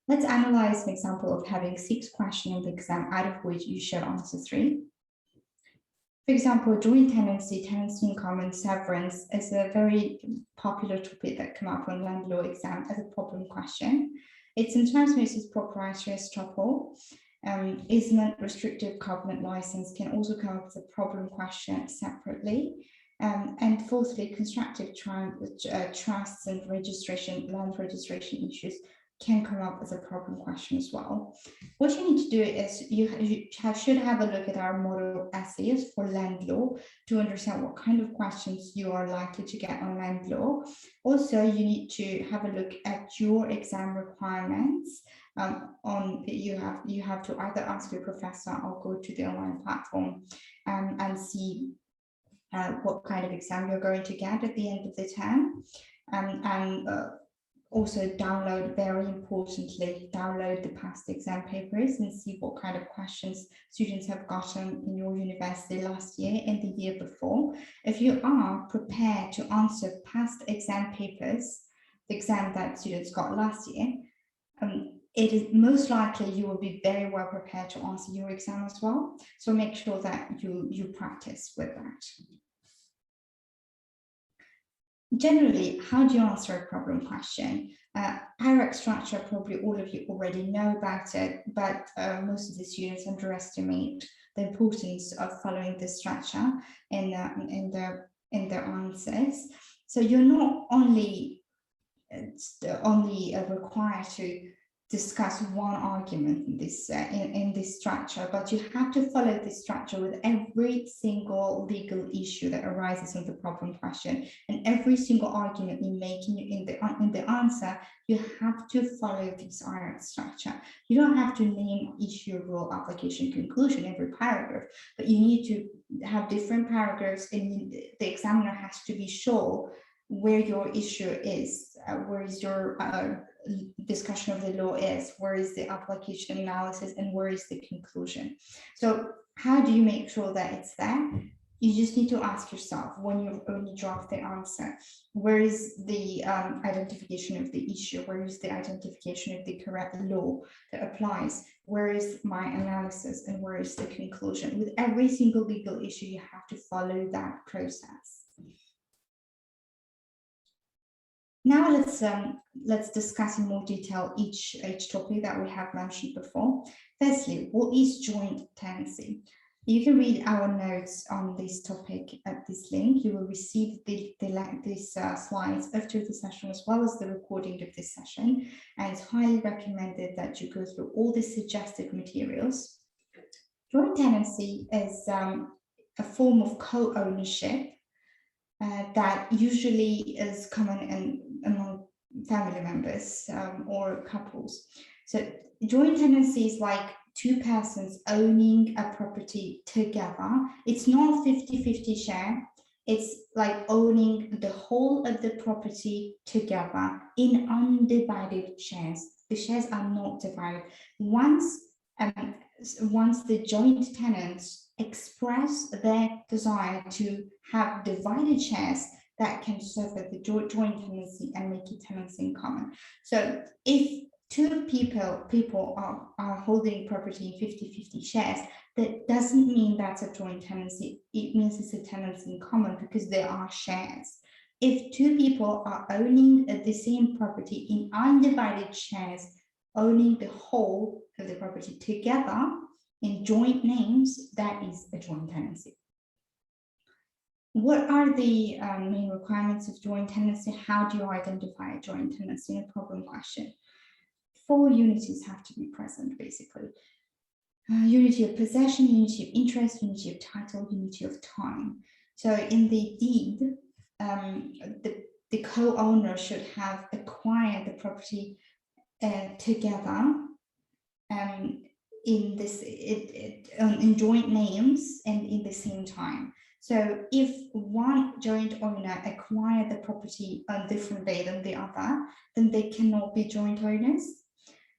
Let's analyze an example of having 6 questions on the exam, out of which you should answer 3. For example, joint tenancy, tenancy in common, severance is a very popular topic that come up on land law exam as a problem question. It sometimes uses proprietary estoppel. Easement, restrictive covenant license can also come up as a problem question separately. And fourthly, constructive trusts and registration, land registration issues can come up as a problem question as well. What you need to do is you should have a look at our model essays for land law to understand what kind of questions you are likely to get on land law. Also, you need to have a look at your exam requirements. You have to either ask your professor or go to the online platform and see what kind of exam you're going to get at the end of the term, and also download, very importantly, download the past exam papers and see what kind of questions students have gotten in your university last year and the year before. If you are prepared to answer past exam papers, the exam that students got last year, it is most likely you will be very well prepared to answer your exam as well. So make sure that you practice with that. Generally, how do you answer a problem question? Pyrex structure, probably all of you already know about it, but most of the students underestimate the importance of following the structure in their answers. So you're not only required to discuss one argument in this structure, but you have to follow this structure with every single legal issue that arises in the problem question, and every single argument you make in the answer. You have to follow this Pyrex structure. You don't have to name issue, rule, application, conclusion every paragraph, but you need to have different paragraphs, and the examiner has to be sure where your issue is, where is your discussion of the law is, where is the application analysis, and where is the conclusion. So how do you make sure that it's there? You just need to ask yourself when you draft the answer, where is the identification of the issue, where is the identification of the correct law that applies, where is my analysis, and where is the conclusion. With every single legal issue, you have to follow that process. Now let's discuss in more detail each topic that we have mentioned before. Firstly, what is joint tenancy? You can read our notes on this topic at this link. You will receive these slides after the session, as well as the recording of this session. And it's highly recommended that you go through all the suggested materials. Joint tenancy is a form of co-ownership that usually is common among family members or couples. So joint tenancy is like two persons owning a property together. It's not 50-50 share. It's like owning the whole of the property together in undivided shares. The shares are not divided. Once the joint tenants express their desire to have divided shares, that can serve as the joint tenancy and make it tenancy in common. So if two people are holding property in 50-50 shares, that doesn't mean that's a joint tenancy. It means it's a tenancy in common because there are shares. If two people are owning the same property in undivided shares, owning the whole of the property together in joint names, that is a joint tenancy. What are the main requirements of joint tenancy? How do you identify a joint tenancy in a problem question? 4 unities have to be present, basically. Unity of possession, unity of interest, unity of title, unity of time. So in the deed, the co-owner should have acquired the property together in joint names and in the same time. So if one joint owner acquired the property on a different day than the other, then they cannot be joint owners.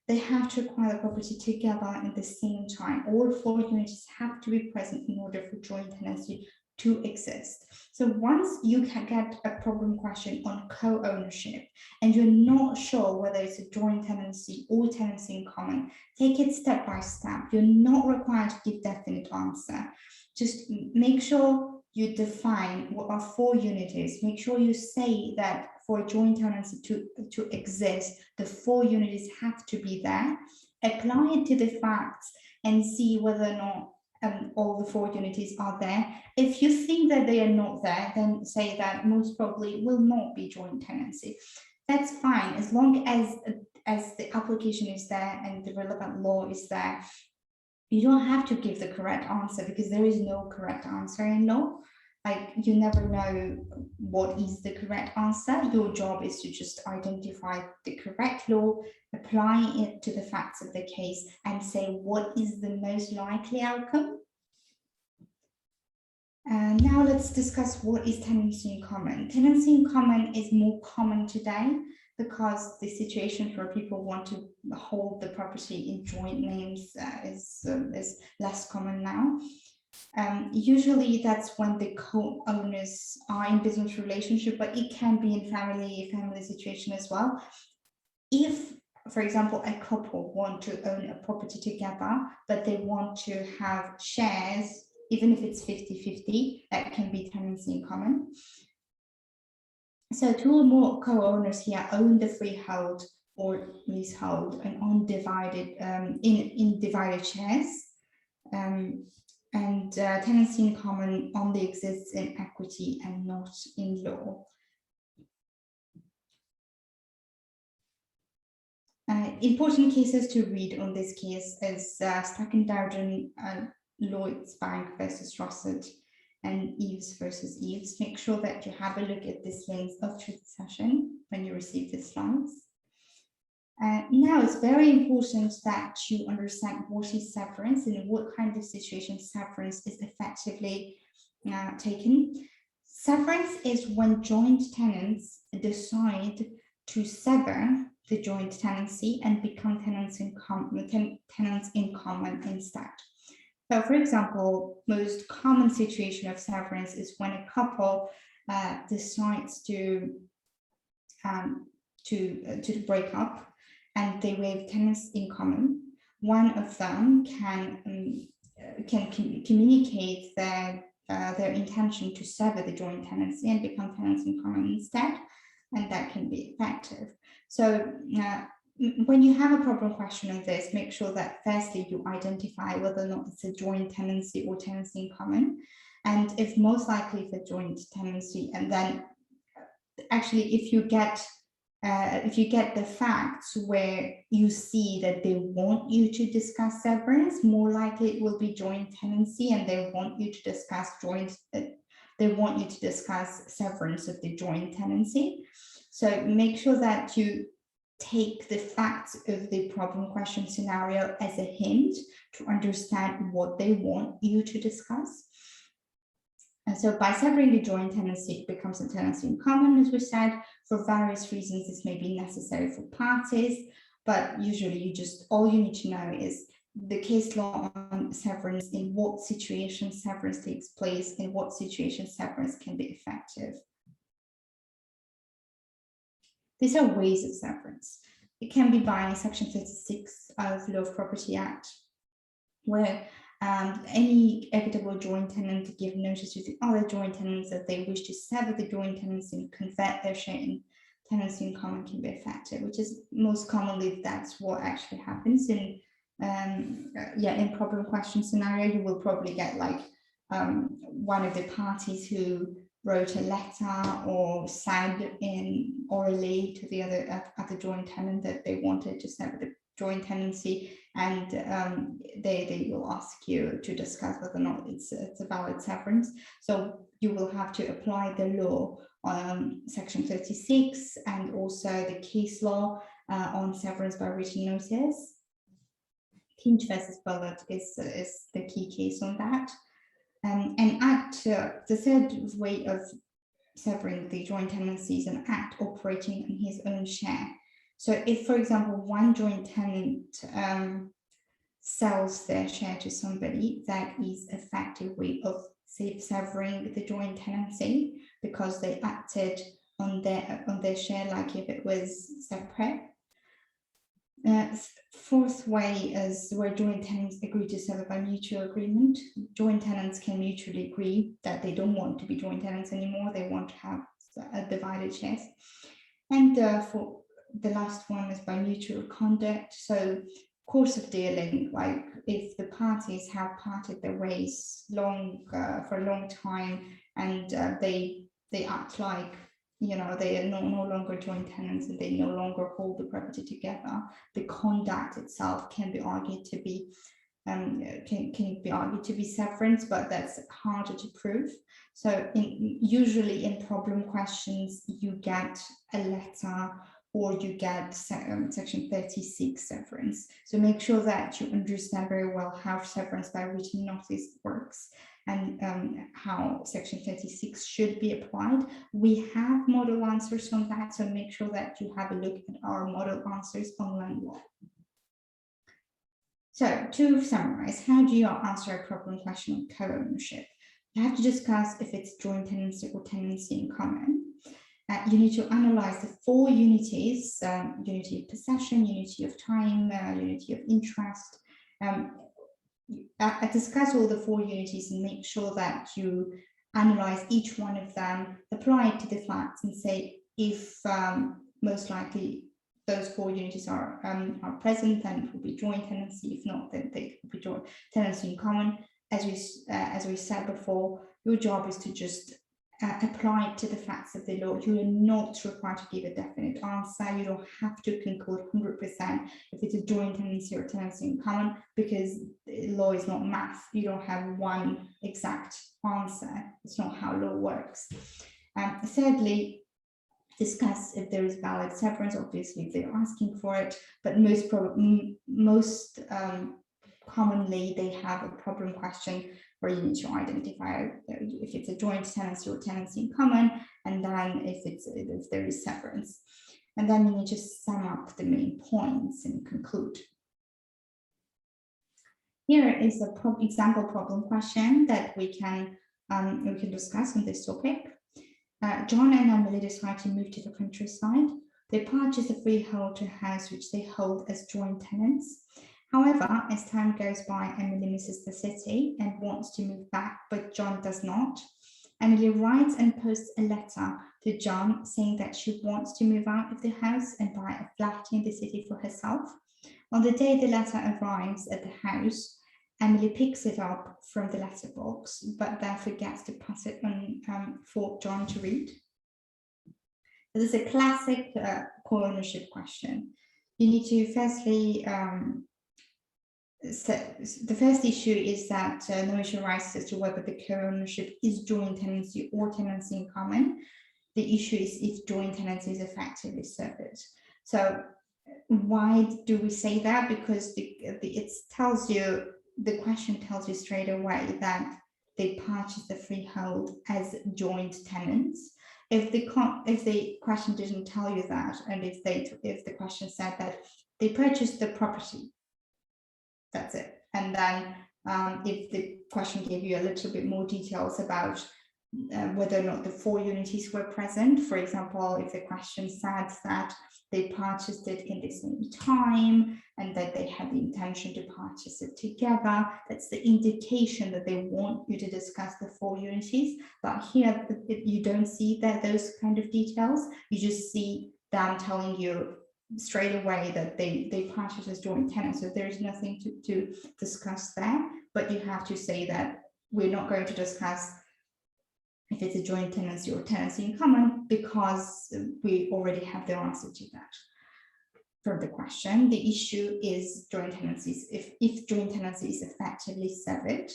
They have to acquire the property together at the same time. All 4 unities have to be present in order for joint tenancy to exist. So once you can get a problem question on co-ownership and you're not sure whether it's a joint tenancy or tenancy in common, take it step by step. You're not required to give definite answer. Just make sure you define what a 4 unit is. Make sure you say that for a joint tenancy to exist, the 4 units have to be there. Apply it to the facts and see whether or not all the 4 unities are there. If you think that they are not there, then say that most probably will not be joint tenancy. That's fine, as long as the application is there and the relevant law is there. You don't have to give the correct answer because there is no correct answer in law. Like, you never know what is the correct answer. Your job is to just identify the correct law, apply it to the facts of the case, and say what is the most likely outcome. Now let's discuss what is tenancy in common. Tenancy in common is more common today because the situations where people want to hold the property in joint names is less common now. Usually that's when the co-owners are in business relationship, but it can be in family situation as well. If, for example, a couple want to own a property together, but they want to have shares, even if it's 50-50, that can be tenancy in common. So 2 or more co-owners here own the freehold or leasehold and undivided in divided shares. Tenancy in common only exists in equity and not in law. Important cases to read on this case is Stacken-Dowden, Lloyds Bank versus Rossett, and Eves versus Eves. Make sure that you have a look at this links after the session when you receive the slides. Now it's very important that you understand what is severance and what kind of situation severance is effectively taken. Severance is when joint tenants decide to sever the joint tenancy and become tenants in common instead. So, for example, most common situation of severance is when a couple decides to break up and they have tenants in common. One of them can communicate their intention to sever the joint tenancy and become tenants in common instead, and that can be effective. So when you have a problem question of this, make sure that firstly you identify whether or not it's a joint tenancy or tenancy in common, and if most likely for joint tenancy, and then actually if you get the facts where you see that they want you to discuss severance, more likely it will be joint tenancy, and they want you to discuss severance of the joint tenancy. So make sure that you take the facts of the problem question scenario as a hint to understand what they want you to discuss. And so by severing the joint tenancy, it becomes a tenancy in common, as we said. For various reasons, this may be necessary for parties, but usually all you need to know is the case law on severance, in what situation severance takes place, in what situation severance can be effective. These are ways of severance. It can be by Section 36 of the Law of Property Act, where any equitable joint tenant give notice to the other joint tenants that they wish to sever the joint tenancy and convert their share in tenancy in common can be effective, which is most commonly that's what actually happens in problem question scenario. You will probably get like one of the parties who wrote a letter or said in orally to the other joint tenant that they wanted to sever the joint tenancy, and they will ask you to discuss whether or not it's a valid severance. So you will have to apply the law on Section 36 and also the case law on severance by written notice. Kinch versus Bullard is the key case on that. And the third way of severing the joint tenancy is an act operating on his own share. So if, for example, one joint tenant sells their share to somebody, that is an effective way of severing the joint tenancy because they acted on their share like if it was separate. Fourth way is where joint tenants agree to sever by mutual agreement. Joint tenants can mutually agree that they don't want to be joint tenants anymore. They want to have divided shares. And for the last one is by mutual conduct. So course of dealing, like if the parties have parted their ways for a long time, and they act like, you know, they are no longer joint tenants and they no longer hold the property together, the conduct itself can be argued to be severance, but that's harder to prove. So usually in problem questions, you get a letter or you get section 36 severance. So make sure that you understand very well how severance by written notice works and how section 36 should be applied. We have model answers on that, so make sure that you have a look at our model answers on Learn Law. So to summarize, how do you answer a problem question on co-ownership? You have to discuss if it's joint tenancy or tenancy in common. You need to analyze the four unities, unity of possession, unity of time, unity of interest. Discuss all the four unities and make sure that you analyze each one of them, apply it to the facts and say if most likely those four unities are present, then it will be joint tenancy. If not, then they will be joint tenancy in common. As we said before, your job is to just apply it to the facts of the law. You are not required to give a definite answer. You don't have to conclude 100% if it's a joint tenancy or tenancy in common, because law is not math. You don't have one exact answer. It's not how law works. Thirdly, discuss if there is valid severance. Obviously, if they're asking for it, but most commonly they have a problem question where you need to identify if it's a joint tenancy or tenancy in common, and then if there is severance, and then you need to sum up the main points and conclude. Here is a example problem question that we can discuss on this topic. John and Emily decide to move to the countryside. They purchase a freehold house which they hold as joint tenants. However, as time goes by, Emily misses the city and wants to move back, but John does not. Emily writes and posts a letter to John saying that she wants to move out of the house and buy a flat in the city for herself. On the day the letter arrives at the house, Emily picks it up from the letterbox, but then forgets to pass it on for John to read. This is a classic co-ownership question. You need to firstly, the first issue is that no issue arises as to whether the co-ownership is joint tenancy or tenancy in common. The issue is if joint tenancy is effectively severed. So why do we say that? Because the question tells you straight away that they purchased the freehold as joint tenants. If the question didn't tell you that, and if the question said that they purchased the property, that's it. And then if the question gave you a little bit more details about whether or not the four unities were present, for example, if the question said that they purchased it in the same time and that they had the intention to purchase it together, that's the indication that they want you to discuss the four unities. But here you don't see those kind of details. You just see them telling you straight away that they purchased as joint tenants. So there is nothing to discuss there, but you have to say that we're not going to discuss if it's a joint tenancy or tenancy in common, because we already have the answer to that from the question. The issue is joint tenancies, if joint tenancy is effectively severed.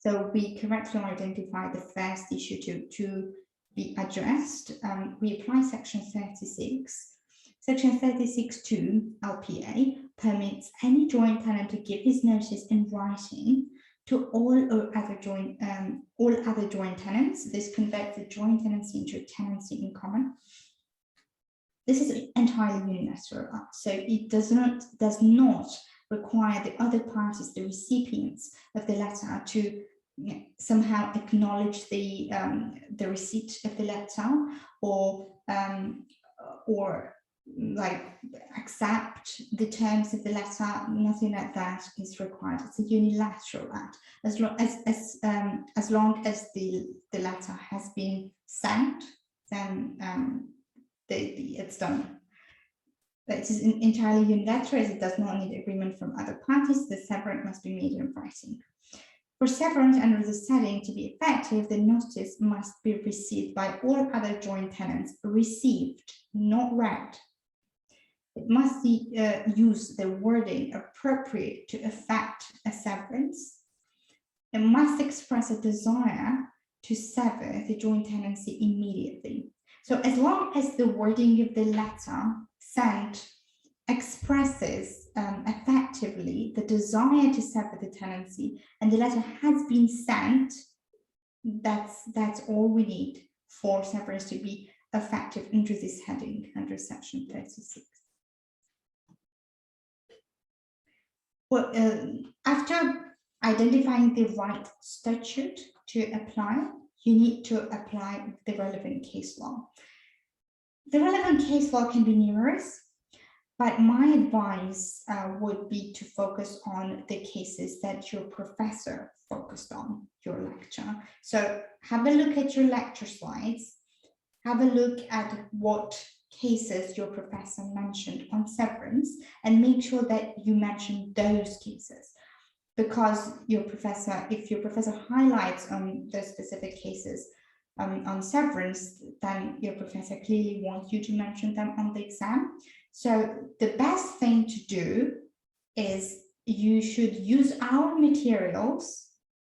So we correctly identify the first issue to be addressed. We apply section 36. Section 36(2) LPA permits any joint tenant to give his notice in writing to all other joint tenants. This converts the joint tenancy into a tenancy in common. This is entirely unilateral, so it does not require the other parties, the recipients of the letter, to somehow acknowledge the receipt of the letter, or like accept the terms of the letter. Nothing like that is required. It's a unilateral act. As long as the letter has been sent, then it's done. But it is entirely unilateral, as it does not need agreement from other parties. The severance must be made in writing. For severance under the setting to be effective, the notice must be received by all other joint tenants. Received, not read. It must use the wording appropriate to effect a severance. It must express a desire to sever the joint tenancy immediately. So as long as the wording of the letter sent expresses effectively the desire to sever the tenancy, and the letter has been sent, that's all we need for severance to be effective under this heading, under section 36. Well, after identifying the right statute to apply, you need to apply the relevant case law. The relevant case law can be numerous, but my advice would be to focus on the cases that your professor focused on your lecture. So have a look at your lecture slides, have a look at what cases your professor mentioned on severance, and make sure that you mention those cases. Because your professor, if your professor highlights on those specific cases on severance, then your professor clearly wants you to mention them on the exam. So the best thing to do is you should use our materials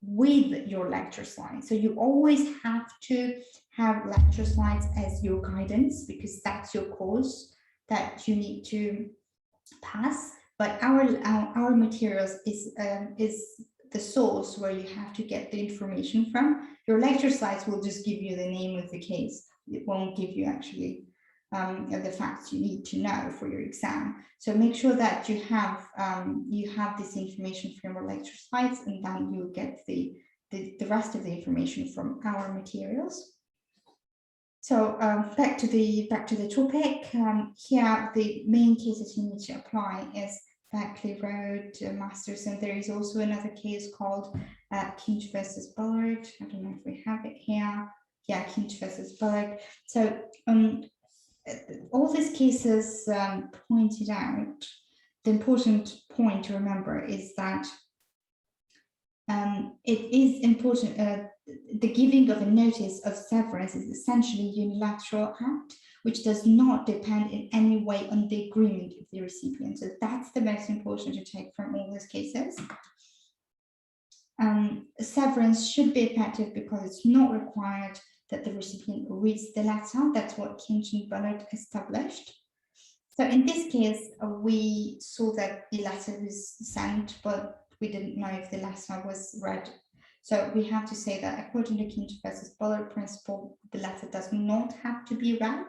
with your lecture slides. So you always have to have lecture slides as your guidance, because that's your course that you need to pass. But our materials is the source where you have to get the information from. Your lecture slides will just give you the name of the case. It won't give you actually the facts you need to know for your exam. So make sure that you have this information from your lecture slides, and then you get the rest of the information from our materials. So back to the topic. Here, the main cases you need to apply is Beckley Road, Masters, and there is also another case called Kinch versus Bullard. I don't know if we have it here. Yeah, Kinch versus Bullard. So all these cases pointed out, the important point to remember is that it is important, the giving of a notice of severance is essentially a unilateral act, which does not depend in any way on the agreement of the recipient. So that's the most important to take from all these cases. Severance should be effective because it's not required that the recipient reads the letter. That's what Kinch and Bullard established. So in this case, we saw that the letter was sent, but we didn't know if the letter was read. So we have to say that according to Kinch versus Bullard principle, the letter does not have to be read.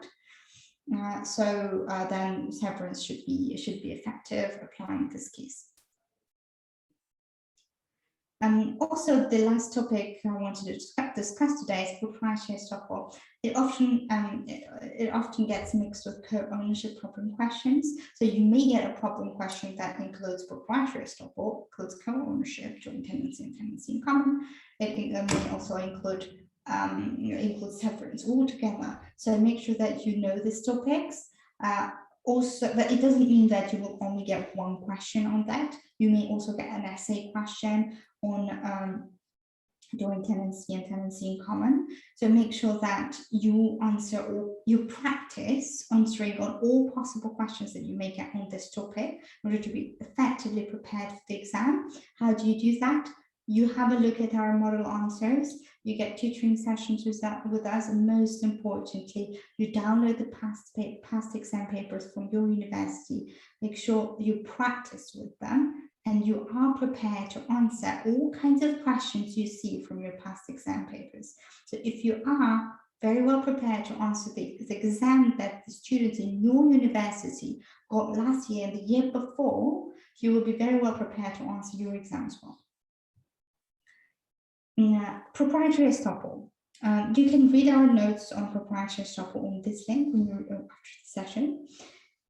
Then severance should be effective applying this case. Also, the last topic I wanted to discuss today is proprietary estoppel. It often gets mixed with co-ownership problem questions. So you may get a problem question that includes proprietary estoppel, includes co-ownership, joint tenancy, and tenancy in common. It may also include severance altogether. So make sure that you know these topics. Also, but it doesn't mean that you will only get one question on that. You may also get an essay question on joint tenancy and tenancy in common. So make sure that you answer or you practice answering on all possible questions that you may get on this topic in order to be effectively prepared for the exam. How do you do that? You have a look at our model answers, you get tutoring sessions with us, and most importantly, you download the past exam papers from your university. Make sure you practice with them and you are prepared to answer all kinds of questions you see from your past exam papers. So if you are very well prepared to answer the exam that the students in your university got last year and the year before, you will be very well prepared to answer your exam as well. Proprietary estoppel. You can read our notes on proprietary estoppel on this link after the session.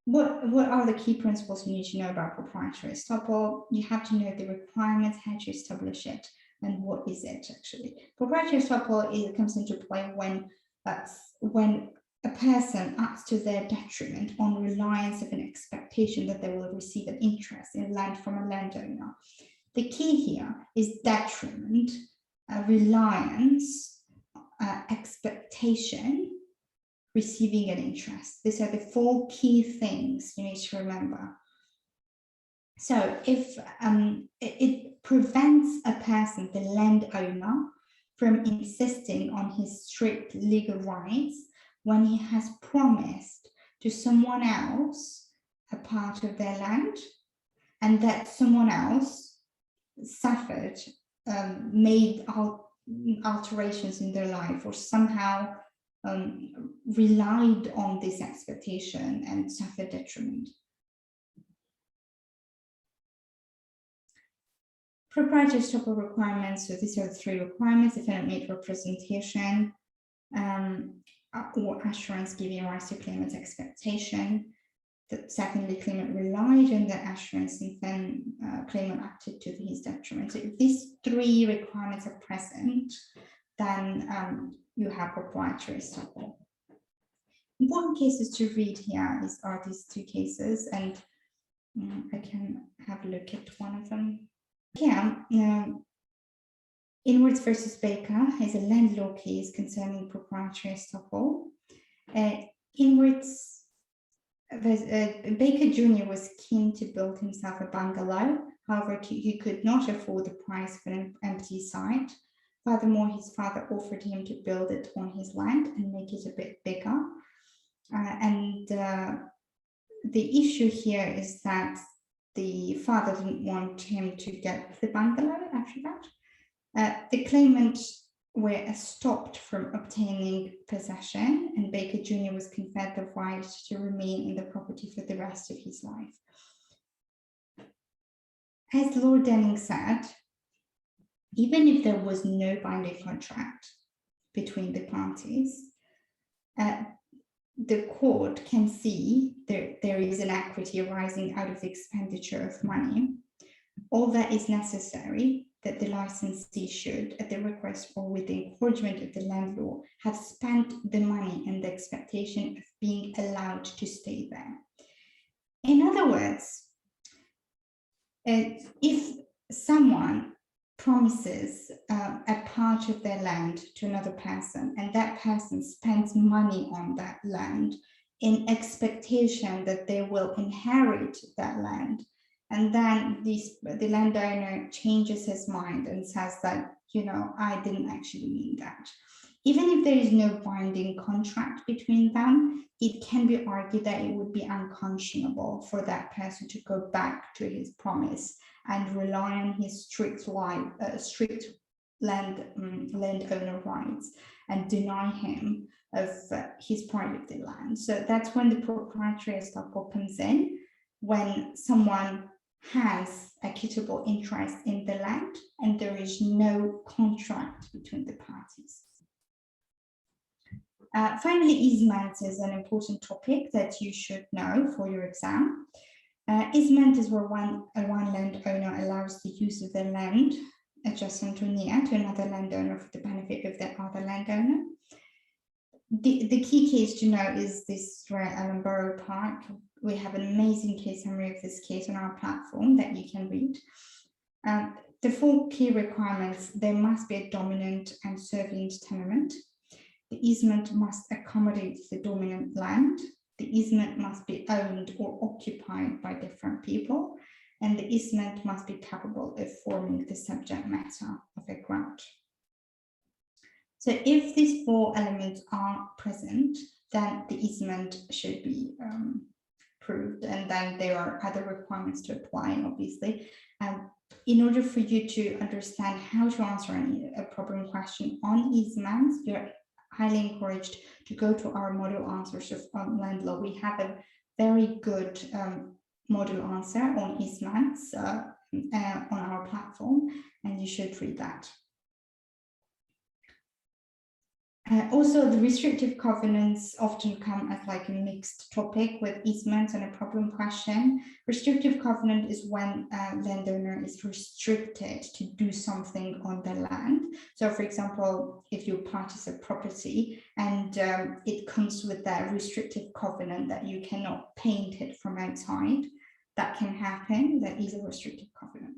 What are the key principles you need to know about proprietary estoppel? You have to know the requirements, how to establish it, and what is it actually. Proprietary estoppel comes into play when a person acts to their detriment on reliance of an expectation that they will receive an interest in land from a landowner. The key here is detriment, reliance, expectation, receiving an interest. These are the four key things you need to remember. So if it prevents a person, the landowner, from insisting on his strict legal rights when he has promised to someone else a part of their land, and that someone else suffered, made alterations in their life, or somehow relied on this expectation and suffered detriment. Proprietary estoppel requirements. So these are the three requirements: defendant made representation, or assurance giving rise to claimant's expectation. Secondly, claimant relied on the assurance, and then claimant acted to his detriment. So if these three requirements are present, then you have proprietary estoppel. Important cases to read here are these two cases, and I can have a look at one of them. Here, Inwards versus Baker is a land law case concerning proprietary estoppel. Inwards, Baker Jr. was keen to build himself a bungalow. However, he could not afford the price of an empty site. Furthermore, his father offered him to build it on his land and make it a bit bigger. The issue here is that the father didn't want him to get the bungalow after that. The claimant were stopped from obtaining possession, and Baker Jr. was conferred the right to remain in the property for the rest of his life. As Lord Denning said, even if there was no binding contract between the parties, the court can see there is an equity arising out of the expenditure of money. All that is necessary that the licensee should, at the request or with the encouragement of the landlord, have spent the money and the expectation of being allowed to stay there. In other words, if someone promises a part of their land to another person, and that person spends money on that land in expectation that they will inherit that land, and then the landowner changes his mind and says that, you know, I didn't actually mean that. Even if there is no binding contract between them, it can be argued that it would be unconscionable for that person to go back to his promise and rely on his strict landowner rights and deny him of his part of the land. So that's when the proprietary estoppel comes in, when someone has equitable interest in the land and there is no contract between the parties. Finally, easements is an important topic that you should know for your exam. Easement is where one landowner allows the use of their land adjacent or near to another landowner for the benefit of the other landowner. The key case to know is this Ellenborough Park. We have an amazing case summary of this case on our platform that you can read. The four key requirements: there must be a dominant and servient tenement. The easement must accommodate the dominant land. The easement must be owned or occupied by different people, and the easement must be capable of forming the subject matter of a grant. So if these four elements are present, then the easement should be proved, and then there are other requirements to apply, obviously. In order for you to understand how to answer a problem question on easements, you're highly encouraged to go to our model answers on land law. We have a very good model answer on easements on our platform, and you should read that. Also, the restrictive covenants often come as like a mixed topic with easements and a problem question. Restrictive covenant is when a landowner is restricted to do something on the land. So, for example, if you purchase a property and it comes with that restrictive covenant that you cannot paint it from outside, that can happen. That is a restrictive covenant.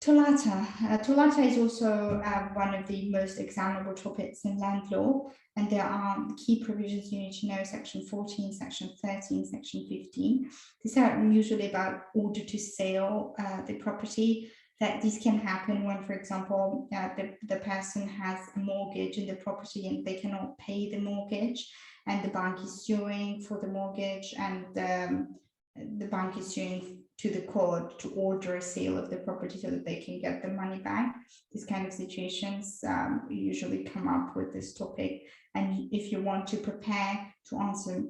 Tolata is also one of the most examinable topics in land law, and there are key provisions you need to know: section 14, section 13, section 15. These are usually about order to sell the property. That this can happen when, for example, the person has a mortgage in the property and they cannot pay the mortgage, and the bank is suing for the mortgage, and the bank is suing to the court to order a sale of the property so that they can get the money back. These kind of situations usually come up with this topic. And if you want to prepare to answer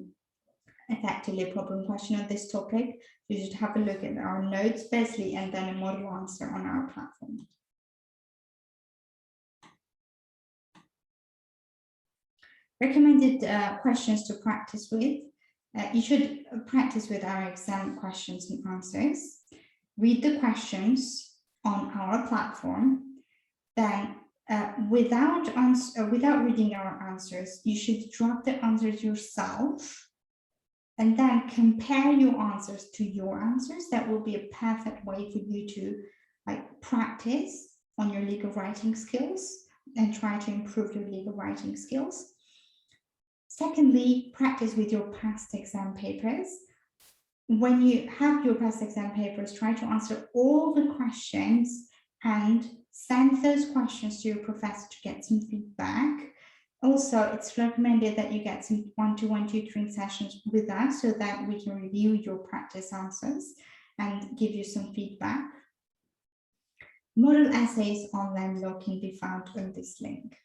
effectively a problem question on this topic, you should have a look at our notes firstly, and then a model answer on our platform. Recommended questions to practice with. You should practice with our exam questions and answers. Read the questions on our platform. Then, without reading our answers, you should drop the answers yourself, and then compare your answers to your answers. That will be a perfect way for you to practice on your legal writing skills and try to improve your legal writing skills. Secondly, practice with your past exam papers. When you have your past exam papers, try to answer all the questions and send those questions to your professor to get some feedback. Also, it's recommended that you get some one-to-one tutoring sessions with us so that we can review your practice answers and give you some feedback. Model essays on land law can be found on this link.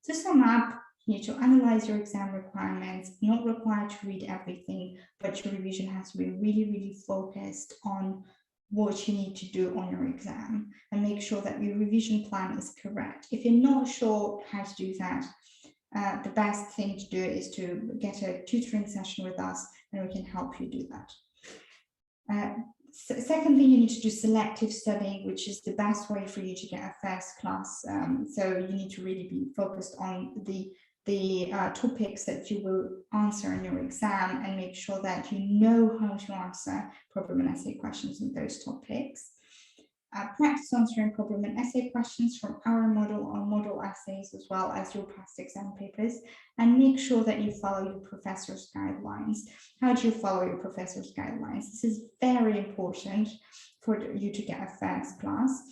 To sum up, you need to analyze your exam requirements, not required to read everything, but your revision has to be really, really focused on what you need to do on your exam, and make sure that your revision plan is correct. If you're not sure how to do that, the best thing to do is to get a tutoring session with us, and we can help you do that. Secondly, you need to do selective studying, which is the best way for you to get a first class. So you need to really be focused on the topics that you will answer in your exam, and make sure that you know how to answer problem and essay questions in those topics. Practice answering problem and essay questions from our model or model essays, as well as your past exam papers, and make sure that you follow your professor's guidelines. How do you follow your professor's guidelines? This is very important for you to get a first class,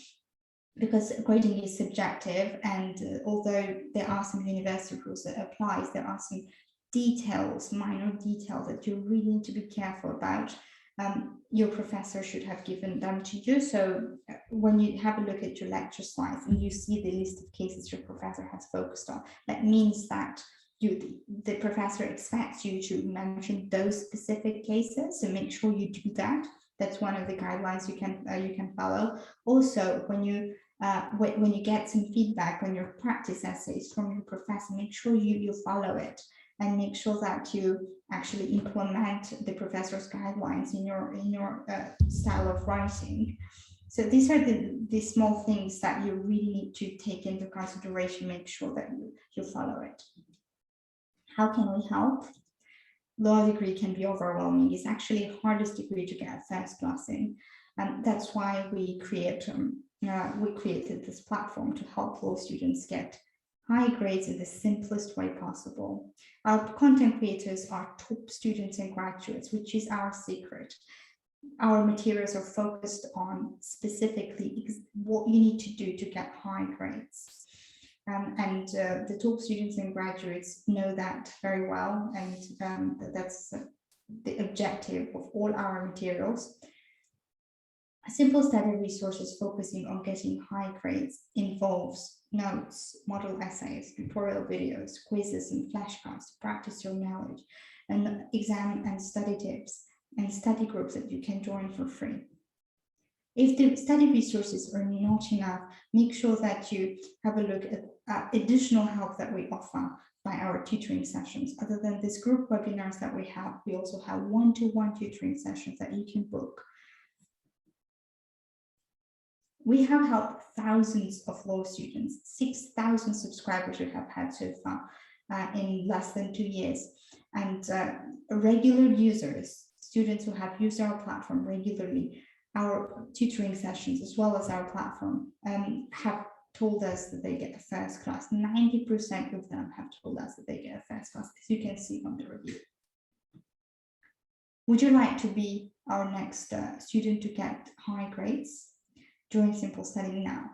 because grading is subjective, and although there are some universal rules that applies, there are some details, minor details that you really need to be careful about. Your professor should have given them to you. So when you have a look at your lecture slides and you see the list of cases your professor has focused on, that means that the professor expects you to mention those specific cases, so make sure you do that. That's one of the guidelines you can follow. Also, when you get some feedback on your practice essays from your professor, make sure you follow it, and make sure that you actually implement the professor's guidelines in your style of writing. So these are the small things that you really need to take into consideration. Make sure that you follow it. How can we help? Law degree can be overwhelming. It's actually the hardest degree to get a first class in, and that's why we created this platform to help law students get high grades in the simplest way possible. Our content creators are top students and graduates, which is our secret. Our materials are focused on specifically what you need to do to get high grades. And the top students and graduates know that very well, and that's the objective of all our materials. Simple study resources focusing on getting high grades involves notes, model essays, tutorial videos, quizzes, and flashcards to practice your knowledge, and exam and study tips, and study groups that you can join for free. If the study resources are not enough, make sure that you have a look at additional help that we offer by our tutoring sessions. Other than this group webinars that we have, we also have one-to-one tutoring sessions that you can book. We have helped thousands of law students, 6,000 subscribers we have had so far in less than 2 years. And regular users, students who have used our platform regularly, our tutoring sessions, as well as our platform, have told us that they get a first class. 90% of them have told us that they get a first class, as you can see on the review. Would you like to be our next student to get high grades? Join Simple Study now.